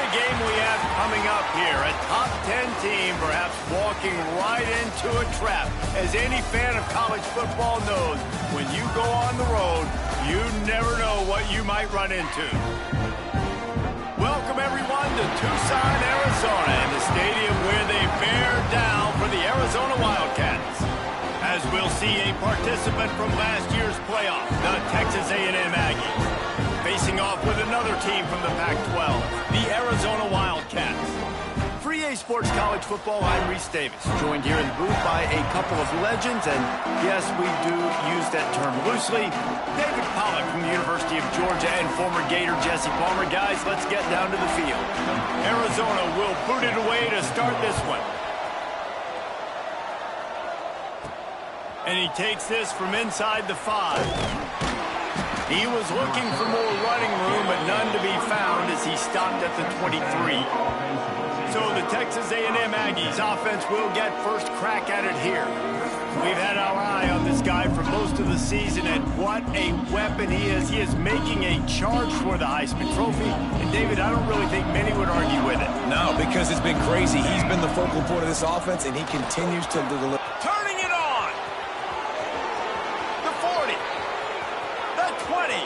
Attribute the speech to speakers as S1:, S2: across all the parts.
S1: the game we have coming up here. A top 10 team perhaps walking right into a trap. As any fan of college football knows, when you go on the road, you never know what you might run into. Welcome, everyone, to Tucson, Arizona, and the stadium where they bear down for the Arizona Wildcats. As we'll see a participant from last year's playoff, the Texas A&M Aggies, facing off with another team from the Pac-12, the Arizona Wildcats. For EA Sports College Football, I'm Reese Davis, joined here in the booth by a couple of legends, and yes, we do use that term loosely. David Pollack from the University of Georgia and former Gator Jesse Palmer. Guys, let's get down to the field. Arizona will boot it away to start this one. And he takes this from inside the 5. He was looking for more running room, but none to be found as he stopped at the 23. So the Texas A&M Aggies offense will get first crack at it here. We've had our eye on this guy for most of the season, and what a weapon he is. He is making a charge for the Heisman Trophy. And, David, I don't really think many would argue with it.
S2: No, because it's been crazy. He's been the focal point of this offense, and he continues to deliver.
S1: Turning it on. The 40. The 20.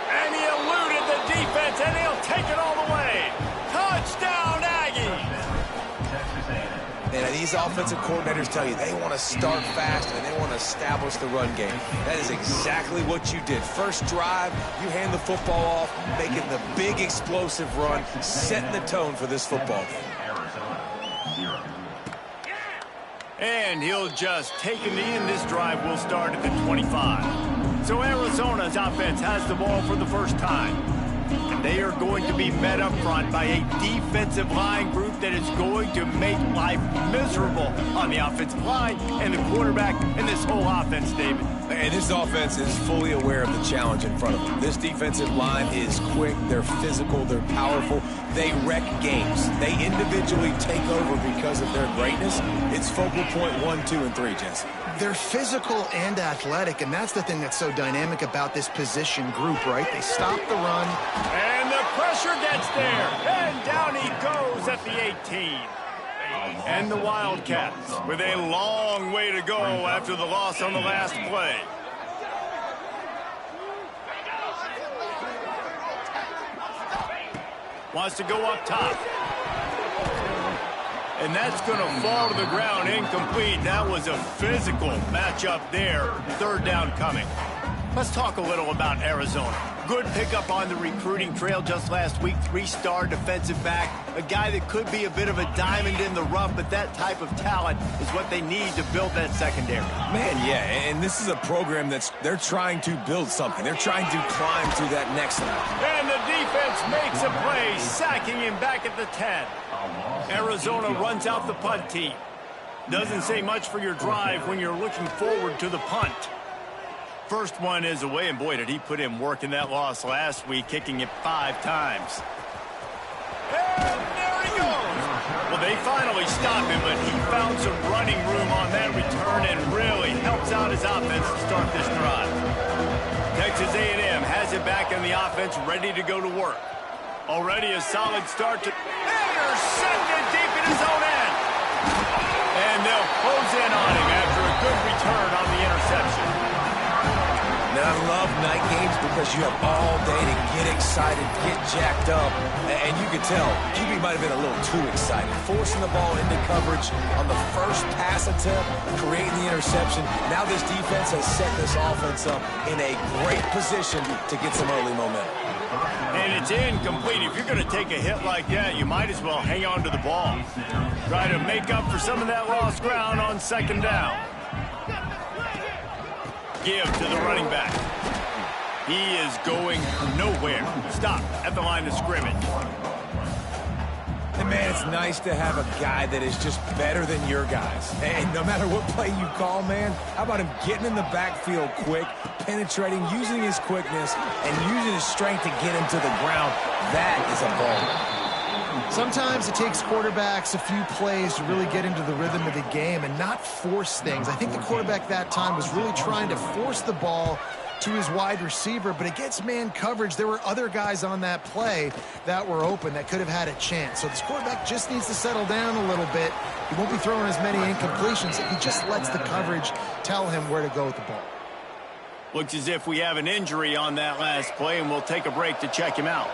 S1: And he eluded the defense, and he'll take it all the way. Touchdown, Aggies!
S2: And these offensive coordinators tell you they want to start fast and they want to establish the run game. That is exactly what you did. First drive, you hand the football off, making the big explosive run, setting the tone for this football game.
S1: And he'll just take a knee, and this drive will start at the 25. So Arizona's offense has the ball for the first time. And they are going to be met up front by a defensive line group that is going to make life miserable on the offensive line and the quarterback and this whole offense, David.
S2: And this offense is fully aware of the challenge in front of them. This defensive line is quick, they're physical, they're powerful. They wreck games. They individually take over because of their greatness. It's focal point 1, 2, and 3, Jesse.
S3: They're physical and athletic, and that's the thing that's so dynamic about this position group, right? They stop the run.
S1: And the pressure gets there. And down he goes at the 18. And the Wildcats with a long way to go after the loss on the last play. Wants to go up top. And that's going to fall to the ground incomplete. That was a physical matchup there. Third down coming. Let's talk a little about Arizona. Good pickup on the recruiting trail just last week. 3-star defensive back. A guy that could be a bit of a diamond in the rough, but that type of talent is what they need to build that secondary.
S2: Man, yeah, and this is a program they're trying to build something. They're trying to climb to that next level.
S1: And the defense makes a play, sacking him back at the 10. Arizona runs out the punt team. Doesn't say much for your drive when you're looking forward to the punt. First one is away, and boy, did he put in work in that loss last week, kicking it 5 times. And there he goes. Well, they finally stopped him, but he found some running room on that return and really helps out his offense to start this drive. Texas A&M has it back in the offense, ready to go to work. Already a solid start to intercepted deep in his own end. And they'll close in on him after a good return on the interception.
S2: Now, I love night games because you have all day to get excited, get jacked up. And you can tell, QB might have been a little too excited. Forcing the ball into coverage on the first pass attempt, creating the interception. Now this defense has set this offense up in a great position to get some early momentum.
S1: And it's incomplete. If you're going to take a hit like that, you might as well hang on to the ball. Try to make up for some of that lost ground on second down. Give to the running back. He is going nowhere. Stop at the line of scrimmage.
S2: And, man, it's nice to have a guy that is just better than your guys. And no matter what play you call, man, how about him getting in the backfield quick, penetrating, using his quickness, and using his strength to get him to the ground. That is a ball.
S3: Sometimes it takes quarterbacks a few plays to really get into the rhythm of the game and not force things. I think the quarterback that time was really trying to force the ball to his wide receiver, but against man coverage, there were other guys on that play that were open that could have had a chance. So this quarterback just needs to settle down a little bit. He won't be throwing as many incompletions if he just lets the coverage tell him where to go with the ball.
S1: Looks as if we have an injury on that last play, and we'll take a break to check him out.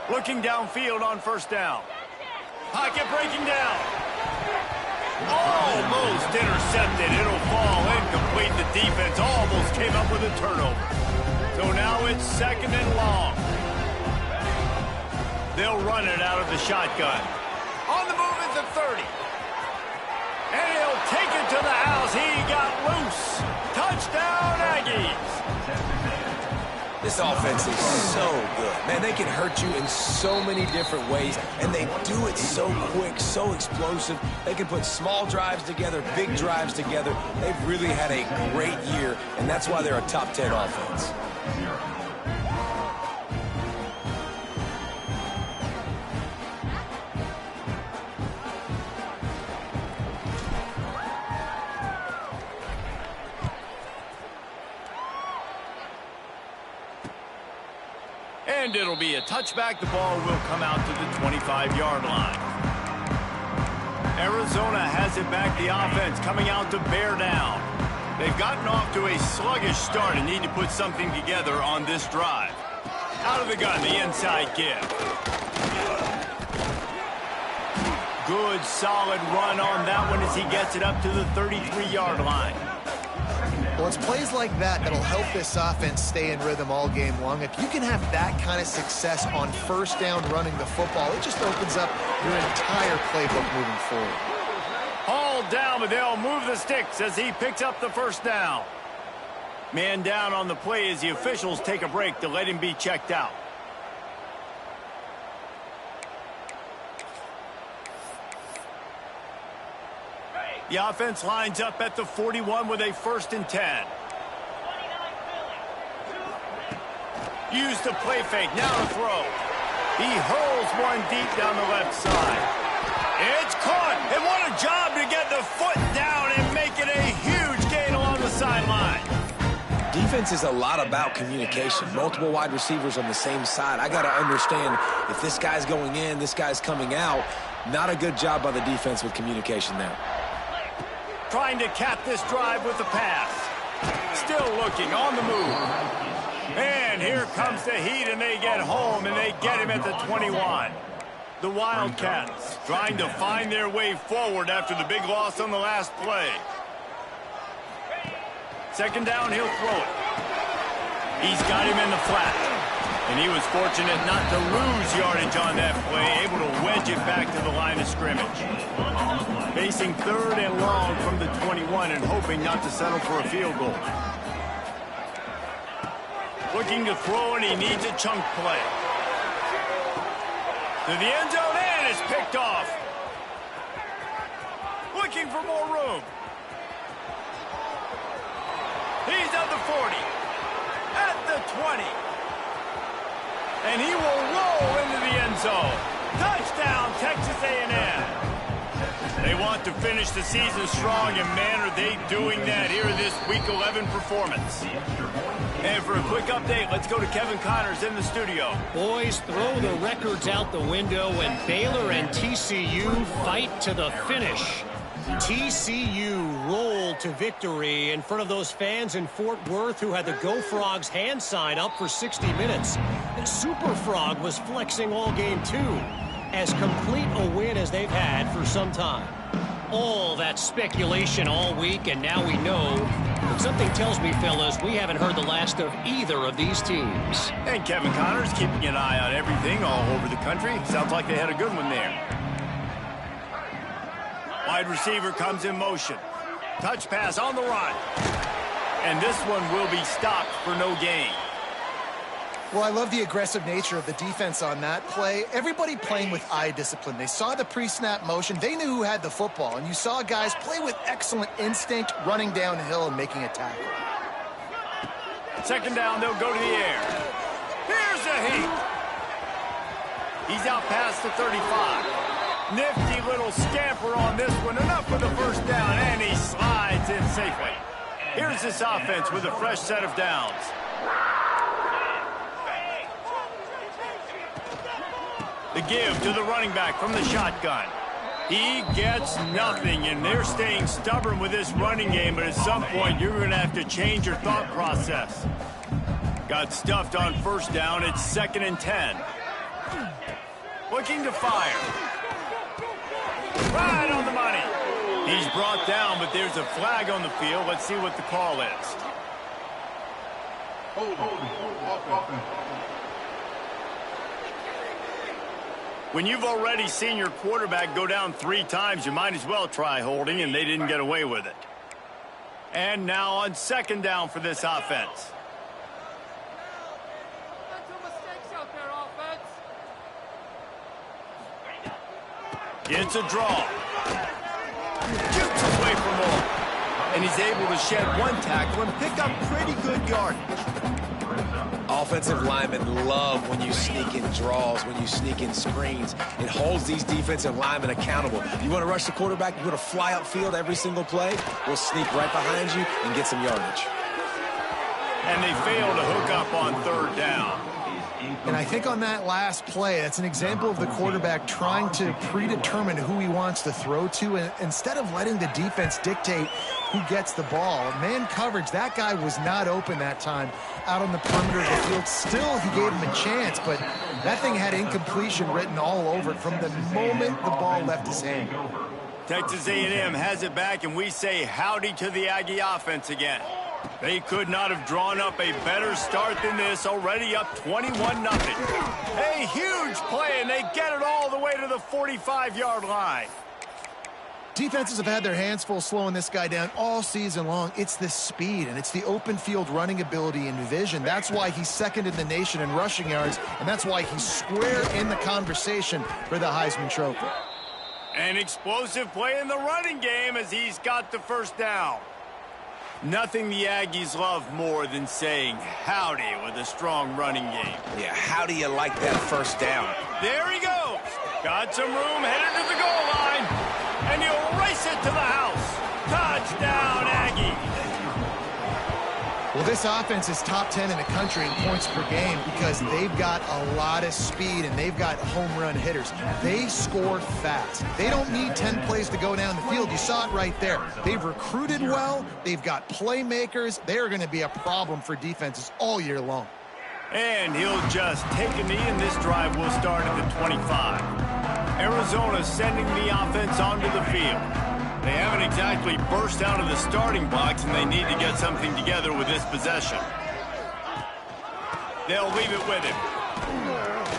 S1: Looking downfield on first down. Pocket breaking down. Almost intercepted. It'll fall incomplete. The defense almost came up with a turnover. So now it's second and long. They'll run it out of the shotgun. On the move at the 30. And he'll take it to the house. He got loose. Touchdown, Aggies.
S2: This offense is so good. Man, they can hurt you in so many different ways, and they do it so quick, so explosive. They can put small drives together, big drives together. They've really had a great year, and that's why they're a top 10 offense.
S1: And it'll be a touchback. The ball will come out to the 25-yard line. Arizona has it back. The offense coming out to bear down. They've gotten off to a sluggish start and need to put something together on this drive. Out of the gun, the inside give. Good, solid run on that one as he gets it up to the 33-yard line.
S3: Well, it's plays like that that'll help this offense stay in rhythm all game long. If you can have that kind of success on first down running the football, it just opens up your entire playbook moving forward.
S1: Hauled down, but they'll move the sticks as he picks up the first down. Man down on the play as the officials take a break to let him be checked out. The offense lines up at the 41 with a 1st and 10. Used the play fake, now to throw. He hurls one deep down the left side. It's caught, and what a job to get the foot down and make it a huge gain along the sideline.
S2: Defense is a lot about communication. Multiple wide receivers on the same side. I got to understand if this guy's going in, this guy's coming out. Not a good job by the defense with communication there.
S1: Trying to cap this drive with the pass. Still looking on the move. And here comes the heat, and they get home, and they get him at the 21. The Wildcats trying to find their way forward after the big loss on the last play. Second down, he'll throw it. He's got him in the flat. And he was fortunate not to lose yardage on that play, able to wedge it back to the line of scrimmage. Facing 3rd and long from the 21 and hoping not to settle for a field goal. Looking to throw, and he needs a chunk play. To the end zone, and it's picked off. Looking for more room. He's at the 40. At the 20. And he will roll into the end zone. Touchdown, Texas A&M. They want to finish the season strong, and man, are they doing that here in this Week 11 performance. And for a quick update, let's go to Kevin Connors in the studio.
S4: Boys, throw the records out the window, and Baylor and TCU fight to the finish. TCU rolled to victory in front of those fans in Fort Worth who had the Go Frogs hand sign up for 60 minutes. Super Frog was flexing all game too. As complete a win as they've had for some time. All that speculation all week, and now we know. But something tells me, fellas, we haven't heard the last of either of these teams.
S1: And Kevin Connors keeping an eye on everything all over the country. Sounds like they had a good one there. Wide receiver comes in motion. Touch pass on the run. And this one will be stopped for no gain.
S3: Well, I love the aggressive nature of the defense on that play. Everybody playing with eye discipline. They saw the pre-snap motion. They knew who had the football. And you saw guys play with excellent instinct, running downhill and making a tackle.
S1: Second down, they'll go to the air. Here's a heat. He's out past the 35. Nifty little scamper on this one. Enough for the first down, and he slides in safely. Here's this offense with a fresh set of downs. The give to the running back from the shotgun. He gets nothing, and they're staying stubborn with this running game, but at some point you're going to have to change your thought process. Got stuffed on first down. It's 2nd and 10. Looking to fire. Right on the money. He's brought down, but there's a flag on the field. Let's see what the call is. When you've already seen your quarterback go down 3 times, you might as well try holding, and they didn't get away with it. And now on 2nd down for this offense. It's a draw. Jukes away from more. And he's able to shed 1 tackle and pick up pretty good yardage.
S2: Offensive linemen love when you sneak in draws, when you sneak in screens. It holds these defensive linemen accountable. You want to rush the quarterback, you want to fly upfield every single play, we'll sneak right behind you and get some yardage.
S1: And they fail to hook up on 3rd down.
S3: And I think on that last play, that's an example of the quarterback trying to predetermine who he wants to throw to, and instead of letting the defense dictate who gets the ball. Man coverage, that guy was not open that time out on the perimeter of the field. Still, he gave him a chance, but that thing had incompletion written all over it from the moment the ball left his hand.
S1: Texas A&M has it back, and we say howdy to the Aggie offense again. They could not have drawn up a better start than this, already up 21-0. A huge play, and they get it all the way to the 45-yard line.
S3: Defenses have had their hands full slowing this guy down all season long. It's the speed, and it's the open field running ability and vision. That's why he's 2nd in the nation in rushing yards, and that's why he's square in the conversation for the Heisman Trophy.
S1: An explosive play in the running game as he's got the 1st down. Nothing the Aggies love more than saying howdy with a strong running game.
S2: Yeah, how do you like that 1st down?
S1: There he goes. Got some room, headed to the goal line. And he'll race it to the house. Touchdown, Aggie.
S3: Well, this offense is top 10 in the country in points per game because they've got a lot of speed and they've got home run hitters. They score fast. They don't need 10 plays to go down the field. You saw it right there. They've recruited well. They've got playmakers. They are going to be a problem for defenses all year long.
S1: And he'll just take a knee, and this drive will start at the 25. Arizona sending the offense onto the field. They haven't exactly burst out of the starting blocks, and they need to get something together with this possession. They'll leave it with him.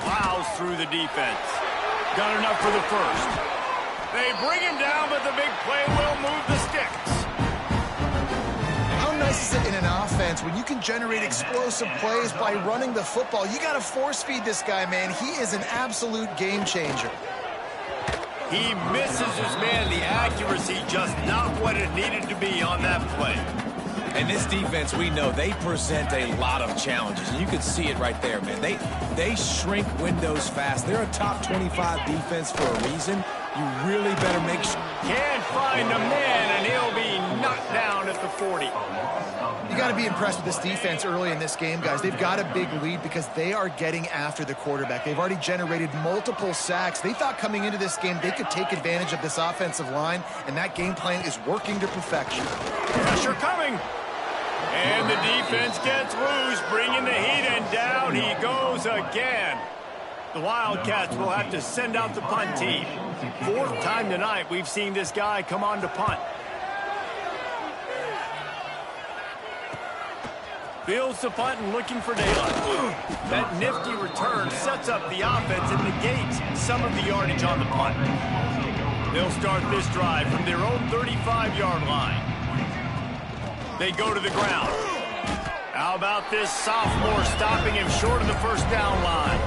S1: Plows through the defense. Got enough for the 1st. They bring him down, but the big play will move the sticks.
S3: How nice is it in an offense when you can generate explosive plays by running the football? You got to force feed this guy, man. He is an absolute game changer.
S1: He misses his man. The accuracy just not what it needed to be on that play.
S2: And this defense, we know, they present a lot of challenges. And you can see it right there, man. They shrink windows fast. They're a top 25 defense for a reason. You really better make sure.
S1: Can't find a man, and he'll be knocked down at the 40.
S3: You got to be impressed with this defense early in this game, guys. They've got a big lead because they are getting after the quarterback. They've already generated multiple sacks. They thought coming into this game they could take advantage of this offensive line, and that game plan is working to perfection.
S1: Pressure coming. And the defense gets loose, bringing the heat, and down he goes again. The Wildcats will have to send out the punt team. 4th time tonight we've seen this guy come on to punt. Fields the punt and looking for daylight. That nifty return sets up the offense and negates some of the yardage on the punt. They'll start this drive from their own 35-yard line. They go to the ground. How about this sophomore stopping him short of the 1st down line?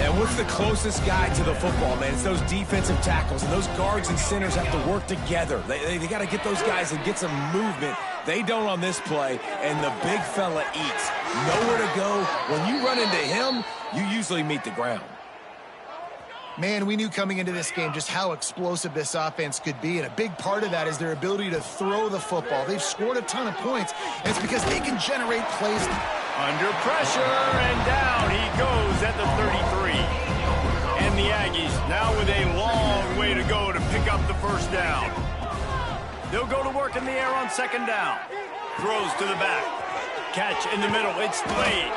S2: And what's the closest guy to the football, man? It's those defensive tackles, and those guards and centers have to work together. They got to get those guys and get some movement. They don't on this play, and the big fella eats. Nowhere to go. When you run into him, you usually meet the ground.
S3: Man, we knew coming into this game just how explosive this offense could be, and a big part of that is their ability to throw the football. They've scored a ton of points, and it's because they can generate plays.
S1: Under pressure, and down he goes at the 33. And the Aggies now with a long way to go to pick up the first down. They'll go to work in the air on second down. Throws to the back. Catch in the middle. It's Slade.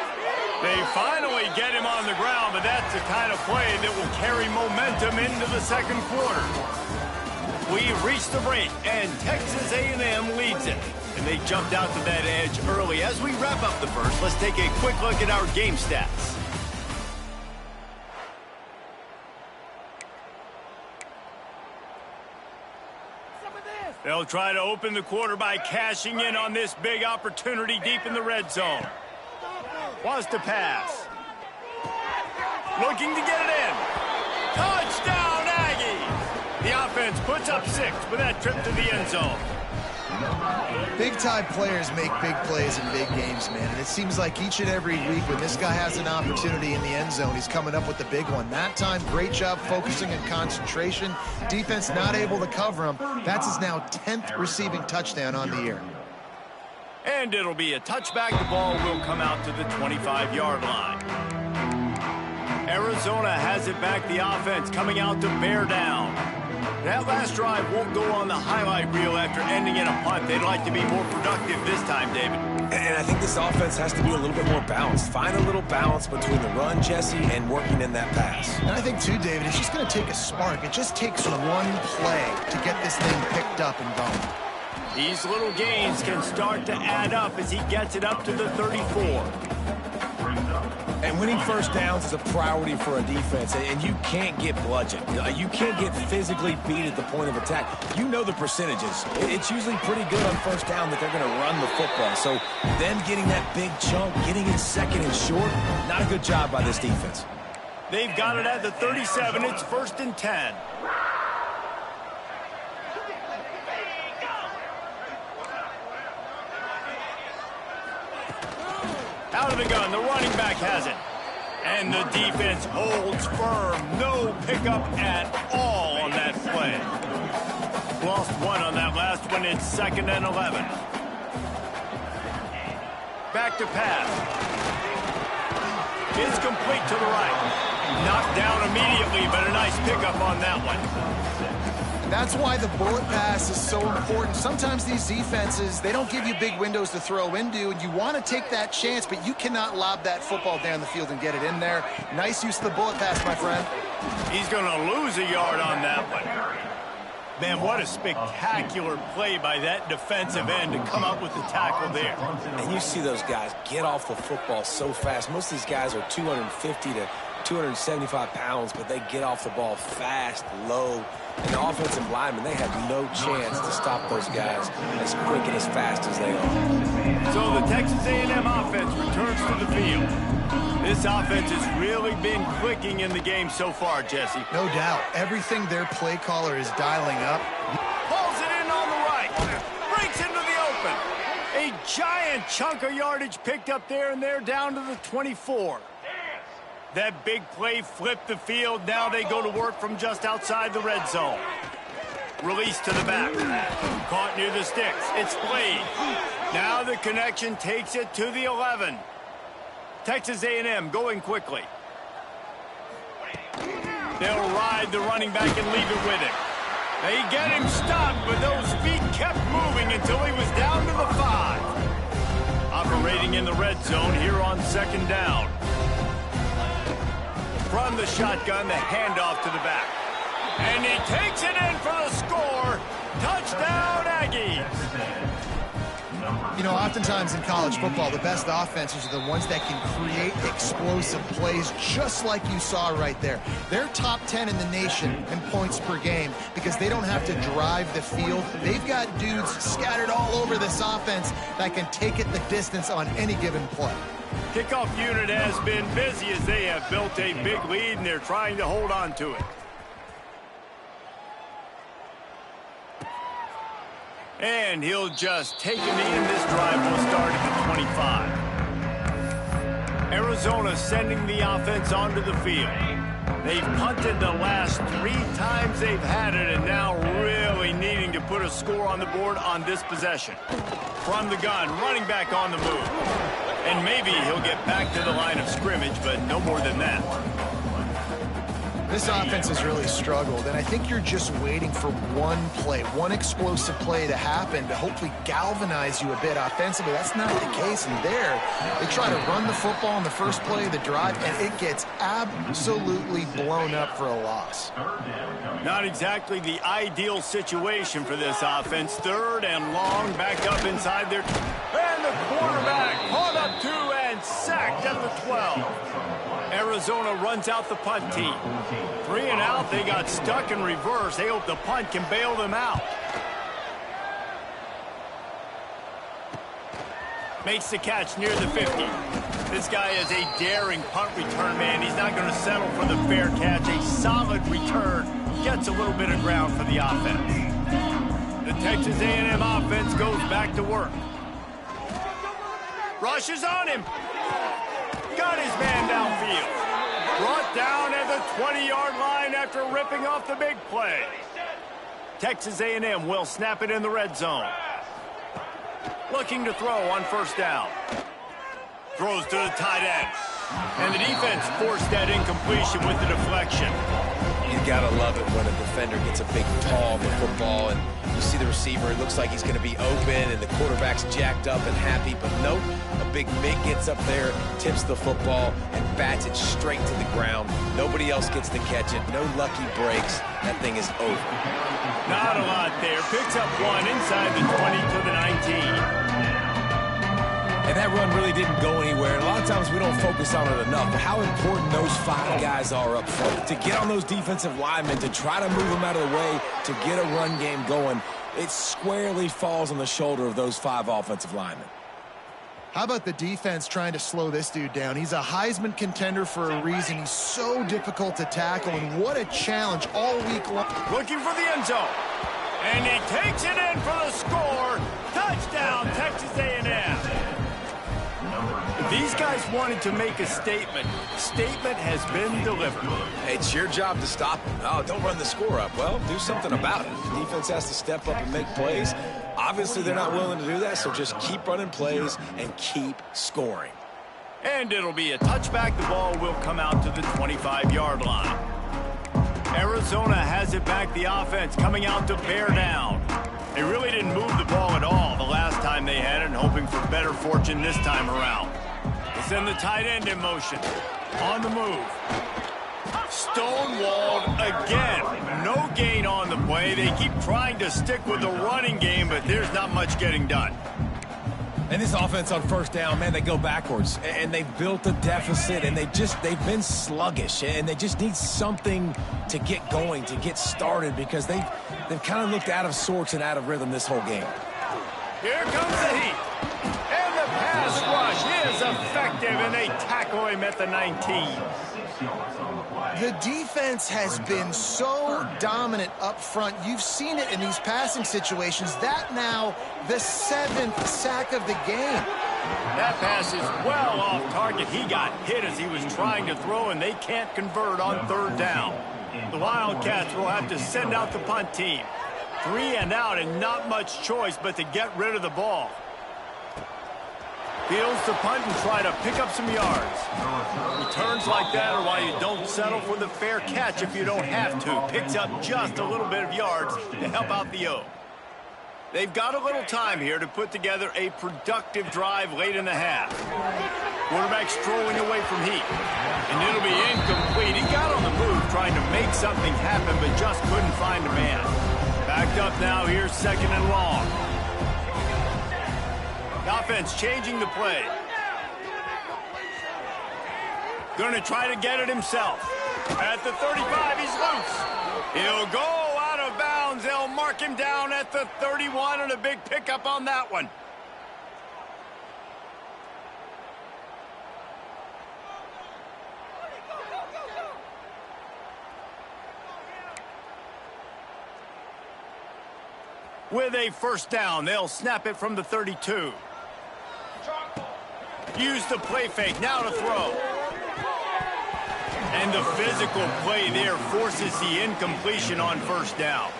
S1: They finally get him on the ground, but that's the kind of play that will carry momentum into the second quarter. We've reached the break, and Texas A&M leads it. And they jumped out to that edge early. As we wrap up the first, let's take a quick look at our game stats. They'll try to open the quarter by cashing in on this big opportunity deep in the red zone. Wants to pass. Looking to get it in. Touchdown, Aggies! The offense puts up 6 with that trip to the end zone.
S3: Big-time players make big plays in big games, man. And it seems like each and every week when this guy has an opportunity in the end zone, he's coming up with the big one. That time, great job focusing and concentration. Defense not able to cover him. That's his now 10th receiving touchdown on the year.
S1: And it'll be a touchback. The ball will come out to the 25-yard line. Arizona has it back. The offense coming out to bear down. That last drive won't go on the highlight reel after ending in a punt. They'd like to be more productive this time, David.
S2: And I think this offense has to be a little bit more balanced. Find a little balance between the run, Jesse, and working in that pass.
S3: And I think, too, David, it's just going to take a spark. It just takes one play to get this thing picked up and going.
S1: These little gains can start to add up as he gets it up to the 34.
S2: And winning first downs is a priority for a defense, and you can't get bludgeoned. You can't get physically beat at the point of attack. You know the percentages. It's usually pretty good on first down that they're going to run the football. So them getting that big chunk, getting it second and short, not a good job by this defense.
S1: They've got it at the 37. It's 1st and 10. Out of the gun, the running back has it. And the defense holds firm. No pickup at all on that play. Lost 1 on that last one. It's 2nd and 11. Back to pass. It's complete to the right. Knocked down immediately, but a nice pickup on that one.
S3: That's why the bullet pass is so important. Sometimes these defenses, they don't give you big windows to throw into, and you want to take that chance, but you cannot lob that football down the field and get it in there. Nice use of the bullet pass, my friend.
S1: He's going to lose a yard on that one. Man, what a spectacular play by that defensive end to come up with the tackle there.
S2: And you see those guys get off the football so fast. Most of these guys are 250 to 275 pounds, but they get off the ball fast, low. And the offensive linemen, they have no chance to stop those guys as quick and as fast as they are.
S1: So the Texas A&M offense returns to the field. This offense has really been clicking in the game so far, Jesse.
S3: No doubt. Everything their play caller is dialing up.
S1: Pulls it in on the right. Breaks into the open. A giant chunk of yardage picked up there, and they're down to the 24. That big play flipped the field. Now they go to work from just outside the red zone. Release to the back. Caught near the sticks. It's played. Now the connection takes it to the 11. Texas A&M going quickly. They'll ride the running back and leave it with him. They get him stopped, but those feet kept moving until he was down to the 5. Operating in the red zone here on 2nd down. From the shotgun, the handoff to the back. And he takes it in for the score. Touchdown, Aggies.
S3: You know, oftentimes in college football, the best offenses are the ones that can create explosive plays, just like you saw right there. They're top 10 in the nation in points per game because they don't have to drive the field. They've got dudes scattered all over this offense that can take it the distance on any given play.
S1: Kickoff unit has been busy as they have built a big lead, and they're trying to hold on to it. And he'll just take a knee, and this drive will start at the 25. Arizona sending the offense onto the field. They've punted the last 3 times they've had it, and now really needing to put a score on the board on this possession. From the gun, running back on the move. And maybe he'll get back to the line of scrimmage, but no more than that.
S3: This offense has really struggled, and I think you're just waiting for one play, one explosive play to happen to hopefully galvanize you a bit offensively. That's not the case, and there they try to run the football in the first play of the drive, and it gets absolutely blown up for a loss.
S1: Not exactly the ideal situation for this offense. 3rd and long, back up inside there. And the quarterback caught up 2 and sacked at the 12. Arizona runs out the punt team. 3 and out, they got stuck in reverse. They hope the punt can bail them out. Makes the catch near the 50. This guy is a daring punt return man. He's not going to settle for the fair catch. A solid return. Gets a little bit of ground for the offense. The Texas A&M offense goes back to work. Rushes on him. Got his man downfield. Brought down at the 20-yard line after ripping off the big play. Texas A&M will snap it in the red zone. Looking to throw on 1st down. Throws to the tight end. And the defense forced that incompletion with the deflection.
S2: You gotta love it when a defender gets a big paw of the football and you see the receiver, it looks like he's going to be open and the quarterback's jacked up and happy, but nope, a big Mig gets up there, tips the football, and bats it straight to the ground. Nobody else gets to catch it. No lucky breaks. That thing is over.
S1: Not a lot there. Picks up 1 inside the 20 to the 19.
S2: And that run really didn't go anywhere. And a lot of times we don't focus on it enough. But how important those 5 guys are up front. To get on those defensive linemen, to try to move them out of the way, to get a run game going, it squarely falls on the shoulder of those 5 offensive linemen.
S3: How about the defense trying to slow this dude down? He's a Heisman contender for a reason. He's so difficult to tackle, and what a challenge all week long.
S1: Looking for the end zone. And he takes it in for the score. Touchdown, Texas A&M. These guys wanted to make a statement. Statement has been delivered.
S2: It's your job to stop them. Oh, don't run the score up. Well, do something about it. The defense has to step up and make plays. Obviously, they're not willing to do that, so just keep running plays and keep scoring.
S1: And it'll be a touchback. The ball will come out to the 25-yard line. Arizona has it back. The offense coming out to bear down. They really didn't move the ball at all the last time they had it, and hoping for better fortune this time around. They send the tight end in motion. On the move. Stonewalled again. No gain on the play. They keep trying to stick with the running game, but there's not much getting done.
S2: And this offense on 1st down, man, they go backwards. And they've built a deficit, and they've been sluggish. And they just need something to get going, to get started, because they've kind of looked out of sorts and out of rhythm this whole game.
S1: Here comes the heat. And the pass rush is effective, and they tackle him at the 19.
S3: The defense has been so dominant up front. You've seen it in these passing situations. That now the 7th sack of the game.
S1: That pass is well off target. He got hit as he was trying to throw, and they can't convert on 3rd down. The Wildcats will have to send out the punt team. 3 and out, and not much choice but to get rid of the ball. Fields to punt and try to pick up some yards. Returns like that are why you don't settle for the fair catch if you don't have to. Picks up just a little bit of yards to help out the O. They've got a little time here to put together a productive drive late in the half. Quarterback strolling away from heat. And it'll be incomplete. He got on the move trying to make something happen, but just couldn't find a man. Backed up now, here's 2nd and long. The offense changing the play. Going to try to get it himself. At the 35, he's loose. He'll go out of bounds. They'll mark him down at the 31, and a big pickup on that one. With a 1st down, they'll snap it from the 32. Use the play fake, now to throw. And the physical play there forces the incompletion on first down.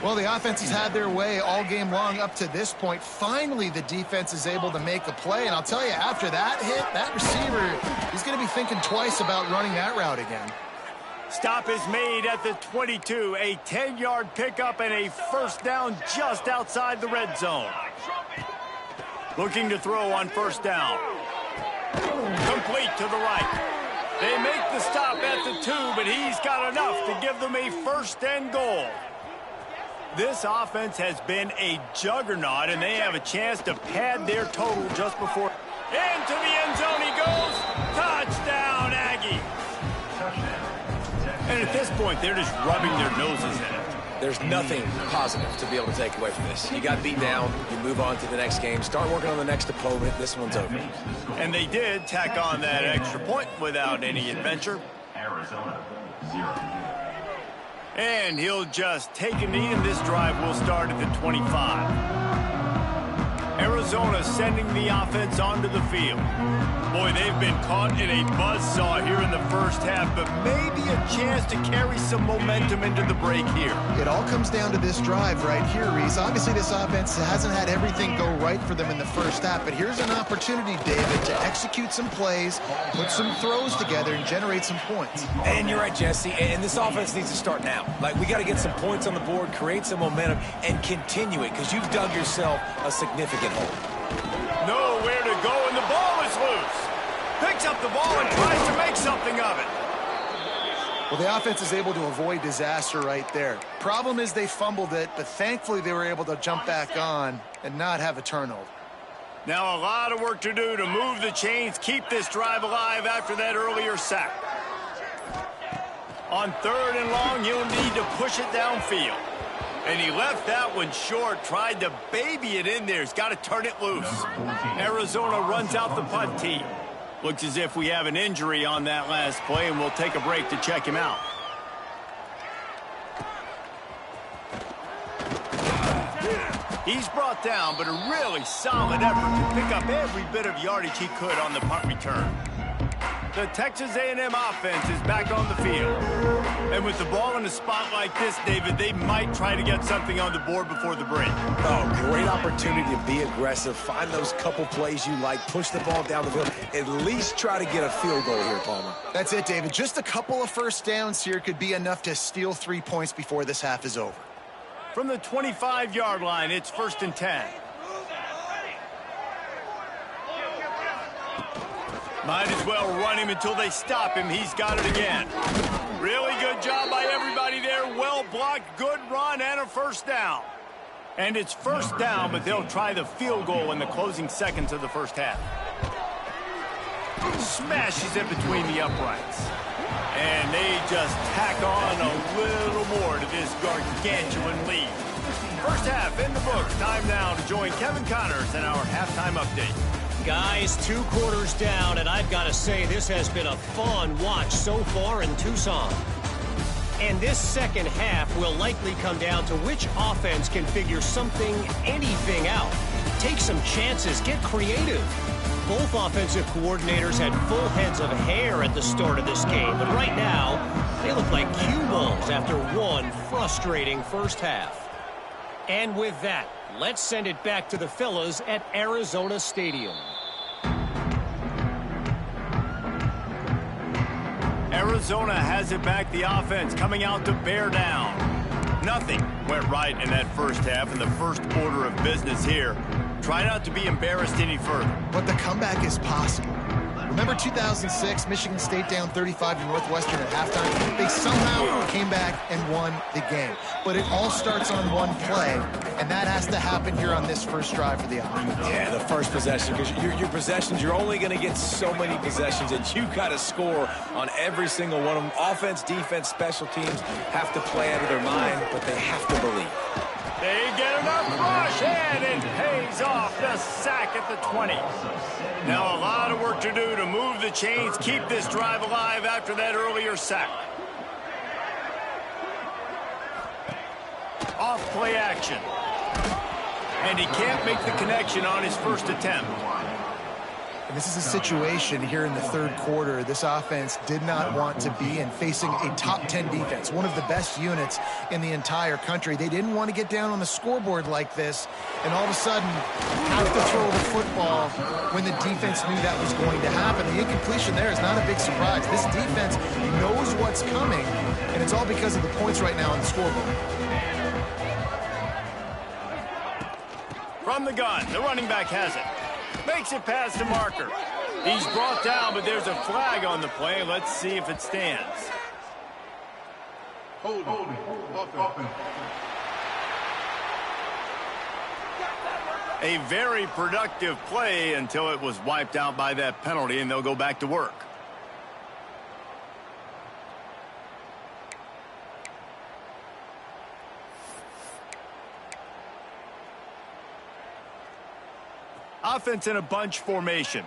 S3: Well, the offense has had their way all game long up to this point. Finally, the defense is able to make a play. And I'll tell you, after that hit, that receiver, he's going to be thinking twice about running that route again.
S1: Stop is made at the 22. A 10-yard pickup and a first down just outside the red zone. Looking to throw on first down. Complete to the right. They make the stop at the 2, but he's got enough to give them a first and goal. This offense has been a juggernaut, and they have a chance to pad their total just before. Into the end zone he goes. Touchdown, Aggie. And at this point, they're just rubbing their noses in it.
S2: There's nothing positive to be able to take away from this. You got beat down, you move on to the next game, start working on the next opponent. This one's over.
S1: And they did tack on that extra point without any adventure.
S5: Arizona, 0.
S1: And he'll just take a knee, and this drive will start at the 25. Arizona sending the offense onto the field. Boy, they've been caught in a buzzsaw here in the first half, but maybe a chance to carry some momentum into the break here.
S3: It all comes down to this drive right here, Reese. Obviously, this offense hasn't had everything go right for them in the first half, but here's an opportunity, David, to execute some plays, put some throws together, and generate some points.
S2: And you're right, Jesse, and this offense needs to start now. Like, we got to get some points on the board, create some momentum, and continue it, because you've dug yourself a significant hole.
S1: Nowhere to go, and the ball is loose. Picks up the ball and tries to make something of it.
S3: Well, the offense is able to avoid disaster right there. Problem is they fumbled it, but thankfully they were able to jump back on and not have a turnover.
S1: Now a lot of work to do to move the chains, keep this drive alive after that earlier sack. On 3rd and long, he'll need to push it downfield. And he left that one short, tried to baby it in there. He's got to turn it loose. Arizona runs out the punt team. Looks as if we have an injury on that last play, and we'll take a break to check him out. He's brought down, but a really solid effort to pick up every bit of yardage he could on the punt return. The Texas A&M offense is back on the field. And with the ball in a spot like this, David, they might try to get something on the board before the break.
S2: Oh, great opportunity to be aggressive, find those couple plays you like, push the ball down the field, at least try to get a field goal here, Palmer.
S3: That's it, David. Just a couple of first downs here could be enough to steal 3 points before this half is over.
S1: From the 25-yard line, it's 1st and 10. Might as well run him until they stop him. He's got it again. Really good job by everybody there. Well blocked, good run, and a first down. And it's first down, but they'll try the field goal in the closing seconds of the first half. Smashes it between the uprights. And they just tack on a little more to this gargantuan lead. First half in the books. Time now to join Kevin Connors in our halftime update.
S4: Guys, 2 quarters down, and I've got to say this has been a fun watch so far in Tucson. And this second half will likely come down to which offense can figure something, anything out. Take some chances, get creative. Both offensive coordinators had full heads of hair at the start of this game, but right now, they look like cue balls after one frustrating first half. And with that, let's send it back to the fellas at Arizona Stadium.
S1: Arizona has it back, the offense coming out to bear down. Nothing went right in that first half, in the first order of business here. Try not to be embarrassed any further.
S3: But the comeback is possible. Remember 2006, Michigan State down 35 to Northwestern at halftime? They somehow came back and won the game. But it all starts on one play, and that has to happen here on this first drive for the offense.
S2: Yeah, the first possession, because your possessions, you're only going to get so many possessions, and you got to score on every single one of them. Offense, defense, special teams have to play out of their mind, but they have to believe.
S1: They get enough rush, and it pays off. The sack at the 20. Now a lot of work to do to move the chains, keep this drive alive after that earlier sack. Off play action. And he can't make the connection on his first attempt.
S3: And this is a situation here in the third quarter this offense did not want to be in, facing a top 10 defense, one of the best units in the entire country. They didn't want to get down on the scoreboard like this and all of a sudden have to throw the football when the defense knew that was going to happen. The incompletion there is not a big surprise. This defense knows what's coming, and it's all because of the points right now on the scoreboard.
S1: From the gun, the running back has it. Makes it past the marker. He's brought down, but there's a flag on the play. Let's see if it stands.
S5: Holding.
S1: A very productive play until it was wiped out by that penalty, and they'll go back to work. Offense in a bunch formation.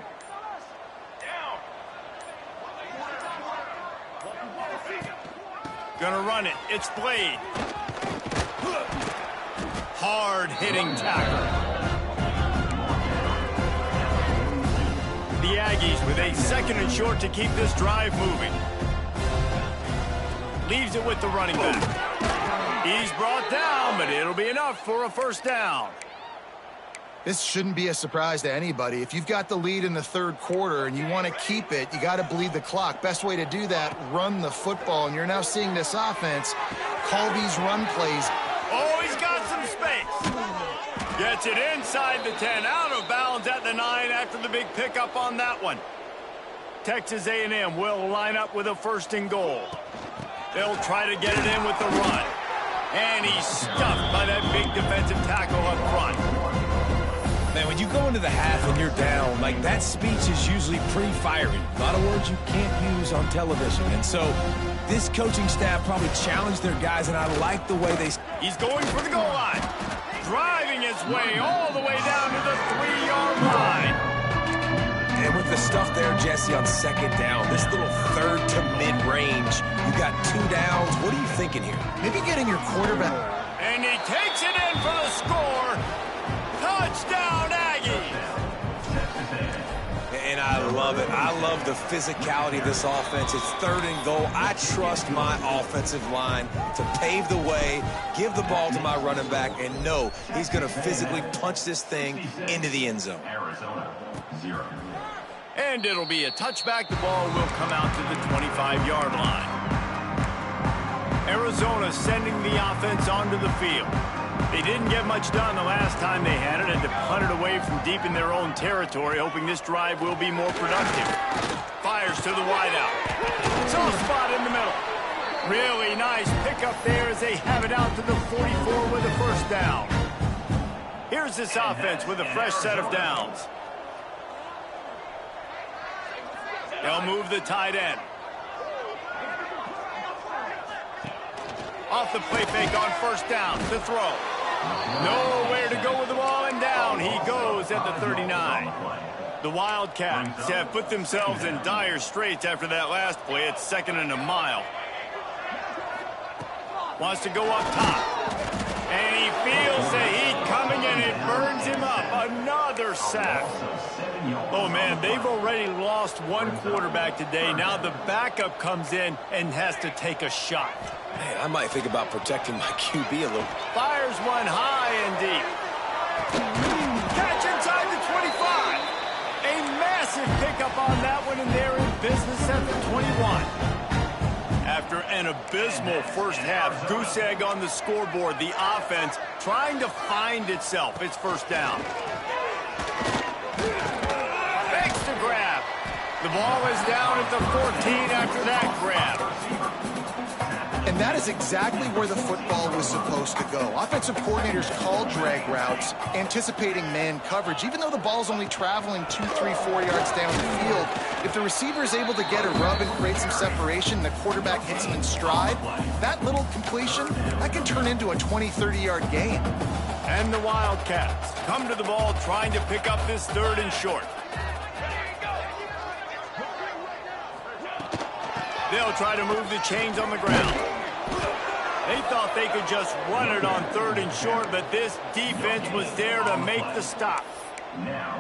S1: Gonna run it. It's Blade. Hard-hitting tackle. The Aggies with a 2nd and short to keep this drive moving. Leaves it with the running back. He's brought down, but it'll be enough for a first down.
S3: This shouldn't be a surprise to anybody. If you've got the lead in the third quarter and you want to keep it, you got to bleed the clock. Best way to do that, run the football. And you're now seeing this offense call these run plays.
S1: Oh, he's got some space. Gets it inside the 10, out of bounds at the 9 after the big pickup on that one. Texas A&M will line up with a 1st and goal. They'll try to get it in with the run. And he's stuffed by that big defensive tackle up front.
S2: Man, when you go into the half and you're down, like, that speech is usually pretty fiery. A lot of words you can't use on television. And so this coaching staff probably challenged their guys, and I like the way they...
S1: He's going for the goal line. Driving his way all the way down to the 3-yard line.
S2: And with the stuff there, Jesse, on 2nd down, this little 3rd to mid-range, you got 2 downs. What are you thinking here?
S3: Maybe getting your quarterback.
S1: And he takes it in for the score. Touchdown, Aggies!
S2: And I love it. I love the physicality of this offense. It's 3rd and goal. I trust my offensive line to pave the way, give the ball to my running back, and know he's going to physically punch this thing into the end zone.
S5: Arizona 0.
S1: And it'll be a touchback. The ball will come out to the 25-yard line. Arizona sending the offense onto the field. They didn't get much done the last time they had it, and to punt it away from deep in their own territory, hoping this drive will be more productive. Fires to the wideout. Soft spot in the middle. Really nice pickup there as they have it out to the 44 with a 1st down. Here's this offense with a fresh set of downs. They'll move the tight end. Off the play fake on 1st down to throw. Nowhere to go with the ball, and down he goes at the 39. The Wildcats have put themselves in dire straits after that last play. It's 2nd and a mile. Wants to go up top. And he feels the heat coming, and it burns him up. Another sack. Oh, man, they've already lost one quarterback today. Now the backup comes in and has to take a shot.
S2: Man, I might think about protecting my QB a little.
S1: Fires one high and deep. Catch inside the 25. A massive pickup on that one, and they're in business at the 21. After an abysmal first half, goose egg on the scoreboard, the offense trying to find itself. It's 1st down. Makes the grab. The ball is down at the 14 after that grab.
S3: And that is exactly where the football was supposed to go. Offensive coordinators call drag routes, anticipating man coverage. Even though the ball's only traveling 2, 3, 4 yards down the field, if the receiver is able to get a rub and create some separation, the quarterback hits him in stride, that little completion, that can turn into a 20, 30-yard gain.
S1: And the Wildcats come to the ball trying to pick up this 3rd and short. They'll try to move the chains on the ground. They thought they could just run it on 3rd and short, but this defense was there to make the stop.
S5: Now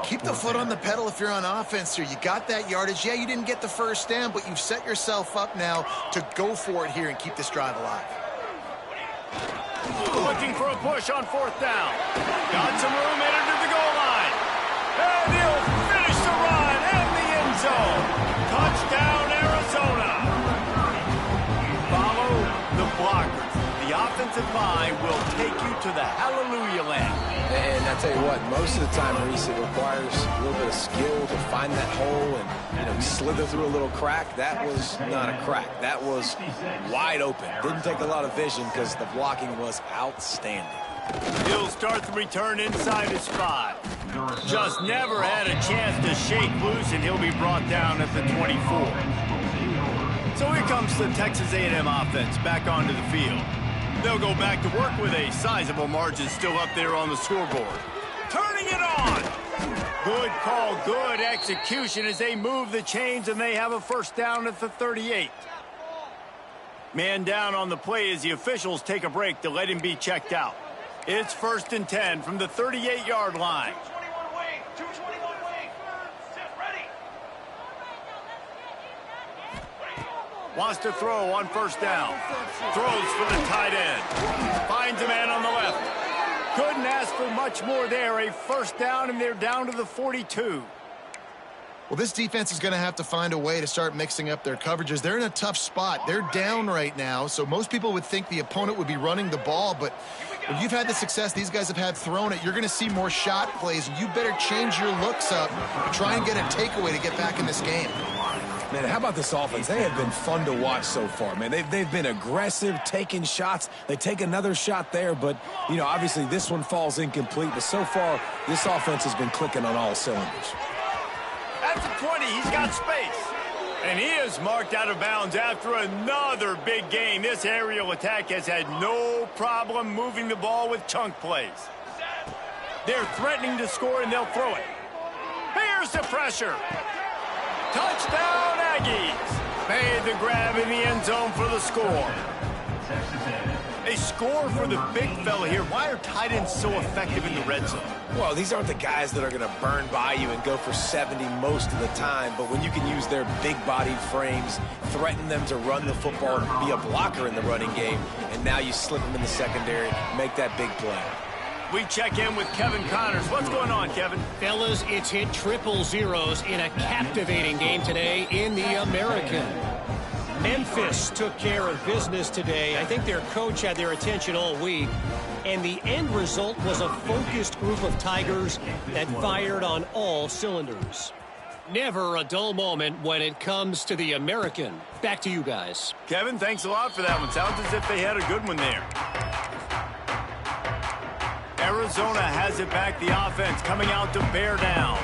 S3: Keep the foot on the pedal if you're on offense here. You got that yardage. Yeah, you didn't get the first down, but you've set yourself up now to go for it here and keep this drive alive.
S1: Looking for a push on 4th down. Got some room headed to the goal line. And he'll finish the run in the end zone. Touchdown, Arizona. Follow the blockers. The offensive line will take you to the hallelujah land.
S2: And I tell you what, most of the time, Reese, it requires a little bit of skill to find that hole and slither through a little crack. That was not a crack. That was wide open. Didn't take a lot of vision because the blocking was outstanding.
S1: He'll start the return inside his 5. Just never had a chance to shake loose, and he'll be brought down at the 24. So here comes the Texas A&M offense back onto the field. They'll go back to work with a sizable margin still up there on the scoreboard. Turning it on! Good call, good execution as they move the chains, and they have a first down at the 38. Man down on the play as the officials take a break to let him be checked out. It's 1st and 10 from the 38-yard line. Wants to throw on 1st down. Throws for the tight end. Finds a man on the left. Couldn't ask for much more there. A first down, and they're down to the 42.
S3: Well, this defense is going to have to find a way to start mixing up their coverages. They're in a tough spot. They're down right now, so most people would think the opponent would be running the ball, but when you've had the success these guys have had throwing it, you're going to see more shot plays, and you better change your looks up and try and get a takeaway to get back in this game.
S2: Man, how about this offense? They have been fun to watch so far, man. They've been aggressive, taking shots. They take another shot there, but, you know, obviously this one falls incomplete. But so far, this offense has been clicking on all cylinders.
S1: At the 20, he's got space. And he is marked out of bounds after another big game. This aerial attack has had no problem moving the ball with chunk plays. They're threatening to score, and they'll throw it. Here's the pressure. Touchdown, Aggies. Made the grab in the end zone for the score. A score for the big fella here. Why are tight ends so effective in the red zone?
S2: Well, these aren't the guys that are going to burn by you and go for 70 most of the time, but when you can use their big-bodied frames, threaten them to run the football, be a blocker in the running game, and now you slip them in the secondary, make that big play.
S1: We check in with Kevin Connors. What's going on, Kevin?
S4: Fellas, it's hit triple zeros in a captivating game today in the American. Memphis took care of business today. I think their coach had their attention all week. And the end result was a focused group of Tigers that fired on all cylinders. Never a dull moment when it comes to the American. Back to you guys.
S1: Kevin, thanks a lot for that one. Sounds as if they had a good one there. Arizona has it back, the offense coming out to bear down.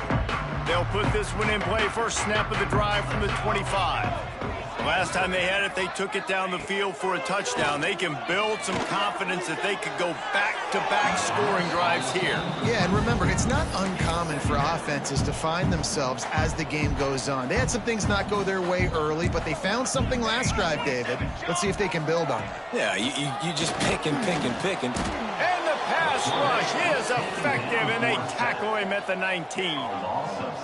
S1: They'll put this one in play, first snap of the drive from the 25. Last time they had it, they took it down the field for a touchdown. They can build some confidence that they could go back-to-back scoring drives here.
S3: Yeah, and remember, it's not uncommon for offenses to find themselves as the game goes on. They had some things not go their way early, but they found something last drive, David. Let's see if they can build on it.
S2: Yeah, you just pick and pick and pick and...
S1: Pass rush is effective, and they tackle him at the 19.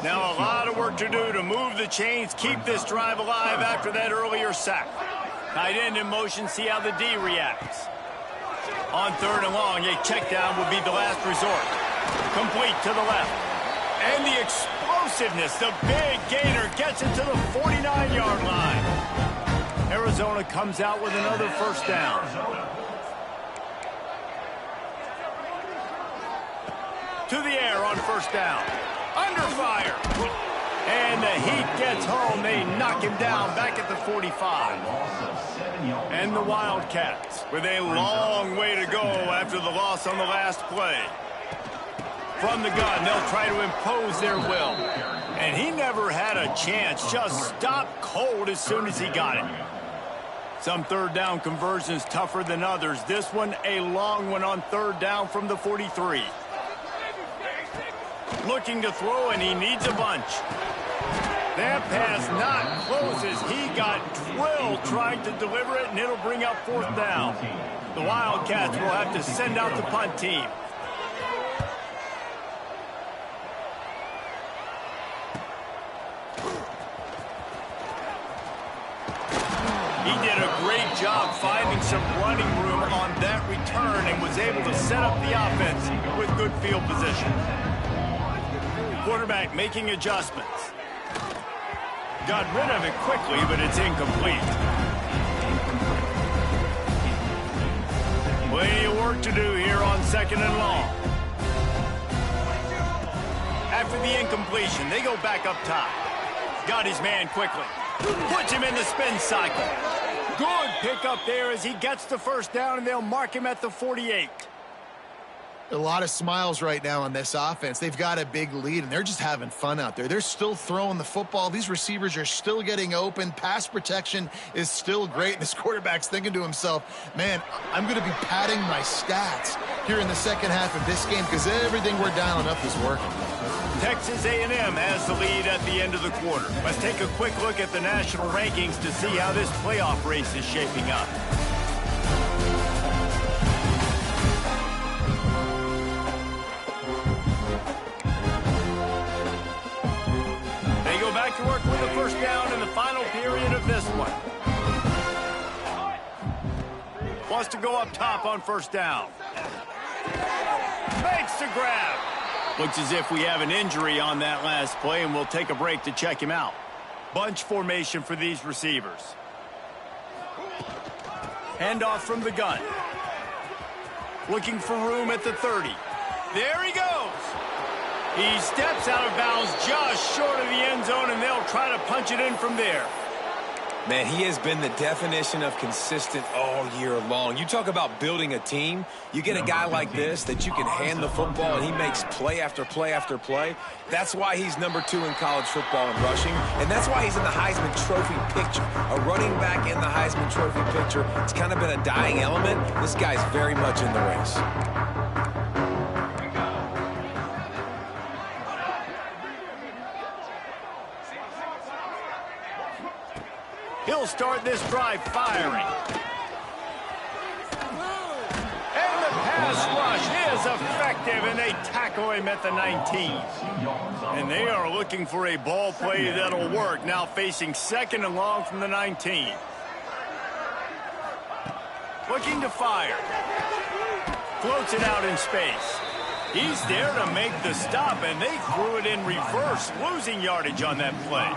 S1: Now a lot of work to do to move the chains, keep this drive alive after that earlier sack. Tight end in motion, see how the D reacts. On 3rd and long, a check down would be the last resort. Complete to the left. And the explosiveness, the big gainer gets it to the 49-yard line. Arizona comes out with another first down. To the air on first down. Under fire. And the heat gets home. They knock him down back at the 45. And the Wildcats with a long way to go after the loss on the last play. From the gun, they'll try to impose their will. And he never had a chance. Just stopped cold as soon as he got it. Some 3rd down conversions tougher than others. This one a long one on 3rd down from the 43. Looking to throw, and he needs a bunch. That pass not close as he got drilled trying to deliver it, and it'll bring up 4th down. The Wildcats will have to send out the punt team. job finding some running room on that return and was able to set up the offense with good field position. Quarterback making adjustments. Got rid of it quickly, but it's incomplete. Plenty of work to do here on 2nd and long. After the incompletion, they go back up top. Got his man quickly. Puts him in the spin cycle. Good pickup there as he gets the first down, and they'll mark him at the 48.
S3: A lot of smiles right now on this offense. They've got a big lead, and they're just having fun out there. They're still throwing the football. These receivers are still getting open. Pass protection is still great. This quarterback's thinking to himself, man, I'm going to be padding my stats here in the second half of this game because everything we're dialing up is working.
S1: Texas A&M has the lead at the end of the quarter. Let's take a quick look at the national rankings to see how this playoff race is shaping up. They go back to work with the first down in the final period of this one. Wants to go up top on first down. Makes the grab. Looks as if we have an injury on that last play, and we'll take a break to check him out. Bunch formation for these receivers. Handoff from the gun. Looking for room at the 30. There he goes. He steps out of bounds just short of the end zone, and they'll try to punch it in from there.
S2: Man, he has been the definition of consistent all year long. You talk about building a team. You get a guy like this that you can hand the football, and he makes play after play after play. That's why he's number 2 in college football in rushing, and that's why he's in the Heisman Trophy picture. A running back in the Heisman Trophy picture. It's kind of been a dying element. This guy's very much in the race.
S1: He'll start this drive firing. And the pass rush is effective, and they tackle him at the 19. And they are looking for a ball play that'll work, now facing 2nd and long from the 19. Looking to fire. Floats it out in space. He's there to make the stop, and they threw it in reverse, losing yardage on that play.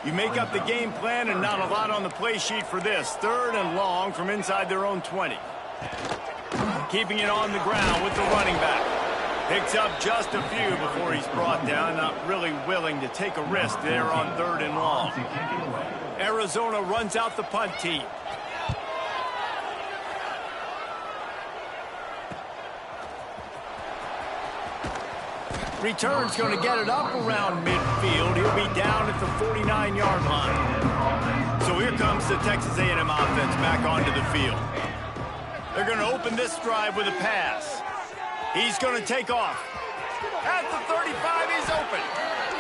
S1: You make up the game plan, and not a lot on the play sheet for this. 3rd and long from inside their own 20. Keeping it on the ground with the running back. Picks up just a few before he's brought down. Not really willing to take a risk there on 3rd and long. Arizona runs out the punt team. Return's going to get it up around midfield. He'll be down at the 49-yard line. So here comes the Texas A&M offense back onto the field. They're going to open this drive with a pass. He's going to take off. At the 35, he's open.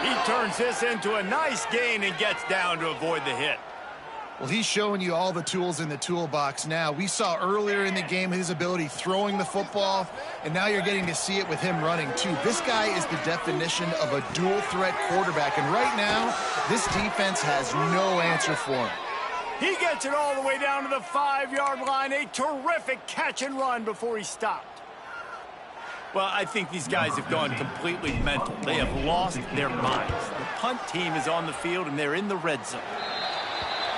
S1: He turns this into a nice gain and gets down to avoid the hit.
S3: Well, he's showing you all the tools in the toolbox now. We saw earlier in the game his ability throwing the football, and now you're getting to see it with him running too. This guy is the definition of a dual threat quarterback, and right now, this defense has no answer for him.
S1: He gets it all the way down to the 5-yard line. A terrific catch and run before he stopped. Well, I think these guys have gone completely mental. They have lost their minds. The punt team is on the field, and they're in the red zone.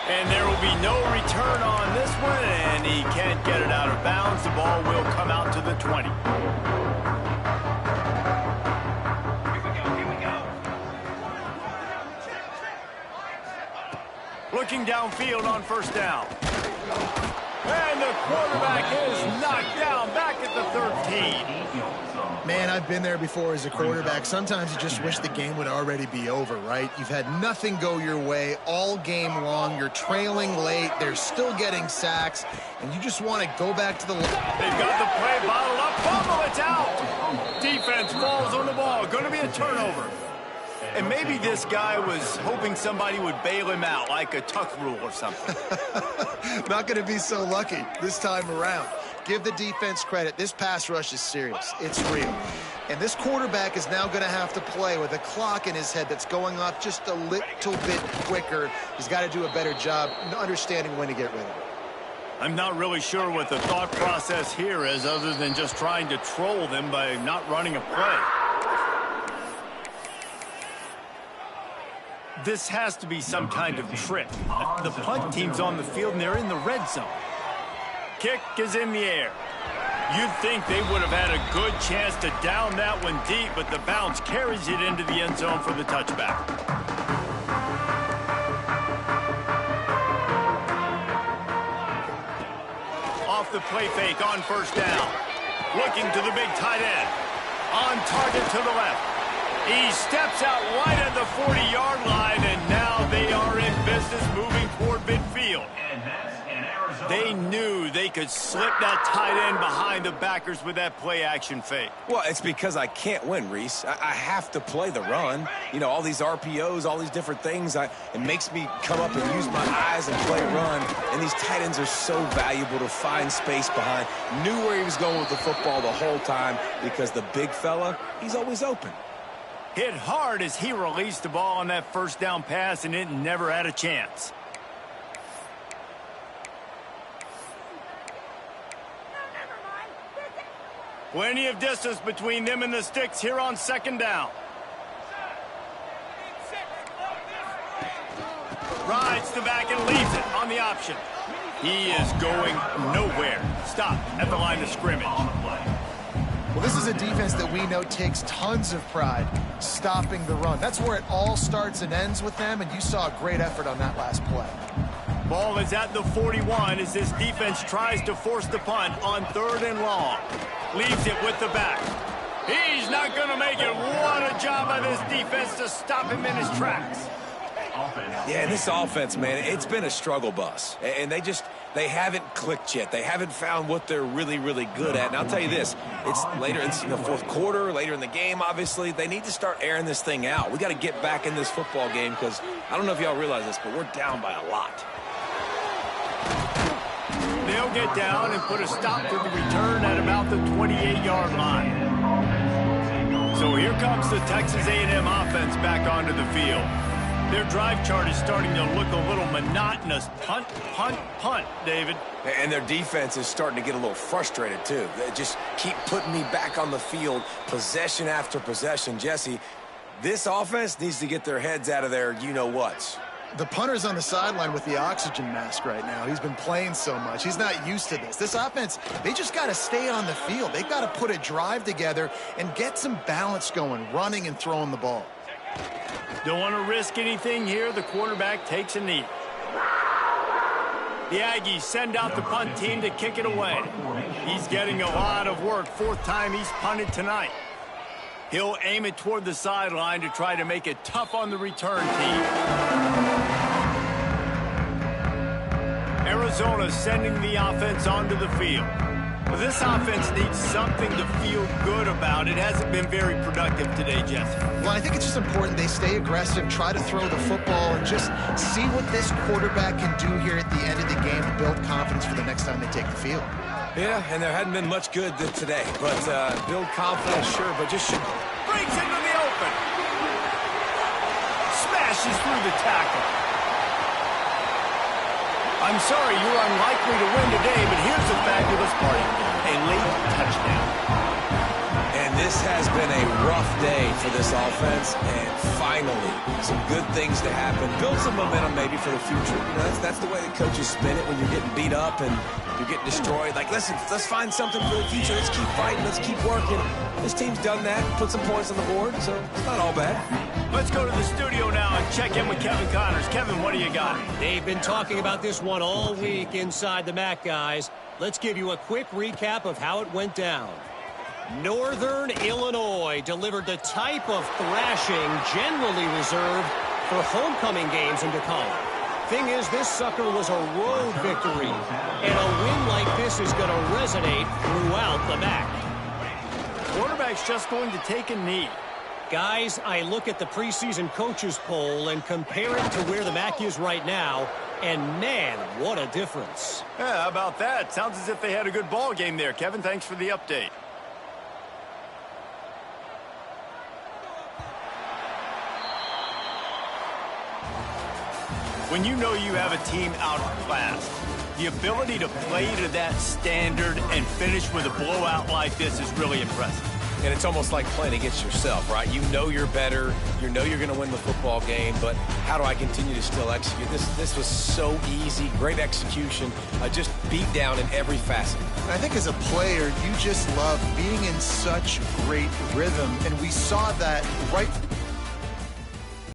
S1: And there will be no return on this one, and he can't get it out of bounds. The ball will come out to the 20. Looking downfield on first down. And the quarterback is knocked down back at the 13.
S3: Man, I've been there before as a quarterback. Sometimes you just wish the game would already be over, right? You've had nothing go your way all game long. You're trailing late. They're still getting sacks. And you just want to go back to the line.
S1: They've got the play bottled up. Fumble, it's out. Defense falls on the ball. Going to be a turnover. And maybe this guy was hoping somebody would bail him out, like a tuck rule or something.
S3: Not going to be so lucky this time around. Give the defense credit. This pass rush is serious. It's real. And this quarterback is now going to have to play with a clock in his head that's going off just a little bit quicker. He's got to do a better job understanding when to get rid of it.
S1: I'm not really sure what the thought process here is other than just trying to troll them by not running a play. This has to be some kind of trick. The punt team's on the field and they're in the red zone. Kick is in the air. You'd think they would have had a good chance to down that one deep, but the bounce carries it into the end zone for the touchback. Off the play fake on first down. Looking to the big tight end. On target to the left. He steps out right at the 40-yard line, and now they are in business moving toward midfield. They knew they could slip that tight end behind the backers with that play-action fake.
S2: Well, it's because I can't win, Reese. I have to play the run. You know, all these RPOs, all these different things. It makes me come up and use my eyes and play run. And these tight ends are so valuable to find space behind. Knew where he was going with the football the whole time because the big fella, he's always open.
S1: Hit hard as he released the ball on that first down pass, and it never had a chance. Plenty of distance between them and the sticks here on second down. Rides the back and leaves it on the option. He is going nowhere. Stop at the line of scrimmage.
S3: Well, this is a defense that we know takes tons of pride stopping the run. That's where it all starts and ends with them, and you saw a great effort on that last play.
S1: Ball is at the 41 as this defense tries to force the punt on 3rd and long. Leaves it with the back. He's not going to make it. What a job by this defense to stop him in his tracks.
S2: Yeah, this offense, man, it's been a struggle bus. And they haven't clicked yet. They haven't found what they're really, really good at. And I'll tell you this, it's later in the fourth quarter, later in the game, obviously. They need to start airing this thing out. We got to get back in this football game because I don't know if y'all realize this, but we're down by a lot.
S1: They'll get down and put a stop to the return at about the 28-yard line. So here comes the Texas A&M offense back onto the field. Their drive chart is starting to look a little monotonous. Punt, punt, punt, David.
S2: And their defense is starting to get a little frustrated, too. They just keep putting me back on the field, possession after possession. Jesse, this offense needs to get their heads out of their you-know-whats.
S3: The punter's on the sideline with the oxygen mask right now. He's been playing so much. He's not used to this. This offense, they just got to stay on the field. They've got to put a drive together and get some balance going, running and throwing the ball.
S1: Don't want to risk anything here. The quarterback takes a knee. The Aggies send out the punt team to kick it away. He's getting a lot of work. 4th time he's punted tonight. He'll aim it toward the sideline to try to make it tough on the return team. Arizona sending the offense onto the field. This offense needs something to feel good about. It hasn't been very productive today, Jesse.
S3: Well, I think it's just important they stay aggressive, try to throw the football, and just see what this quarterback can do here at the end of the game to build confidence for the next time they take the field.
S2: Yeah, and there hadn't been much good today. But build confidence, sure, but just should...
S1: Breaks into the open. Smashes through the tackle. I'm sorry you're unlikely to win today, but here's the fabulous part. A late touchdown.
S2: And this has been a rough day for this offense, and finally, some good things to happen. Build some momentum maybe for the future. You know, that's the way the coaches spin it when you're getting beat up and you're getting destroyed. Like, listen, let's find something for the future. Let's keep fighting. Let's keep working. This team's done that, put some points on the board, so it's not all bad.
S1: Let's go to the studio now and check in with Kevin Connors. Kevin, what do you got?
S4: They've been talking about this one all week inside the MAC, guys. Let's give you a quick recap of how it went down. Northern Illinois delivered the type of thrashing generally reserved for homecoming games into college. Thing is, this sucker was a road victory, and a win like this is going to resonate throughout the MAC.
S1: Quarterback's just going to take a knee.
S4: Guys, I look at the preseason coaches poll and compare it to where the MAC is right now, and man, what a difference.
S1: Yeah, how about that? Sounds as if they had a good ball game there. Kevin, thanks for the update. When you know you have a team outclassed, The ability to play to that standard and finish with a blowout like this is really impressive.
S2: And it's almost like playing against yourself, right? You know you're better. You know you're going to win the football game, but how do I continue to still execute? This was so easy, great execution, just beat down in every facet.
S3: I think as a player, you just love being in such great rhythm, and we saw that right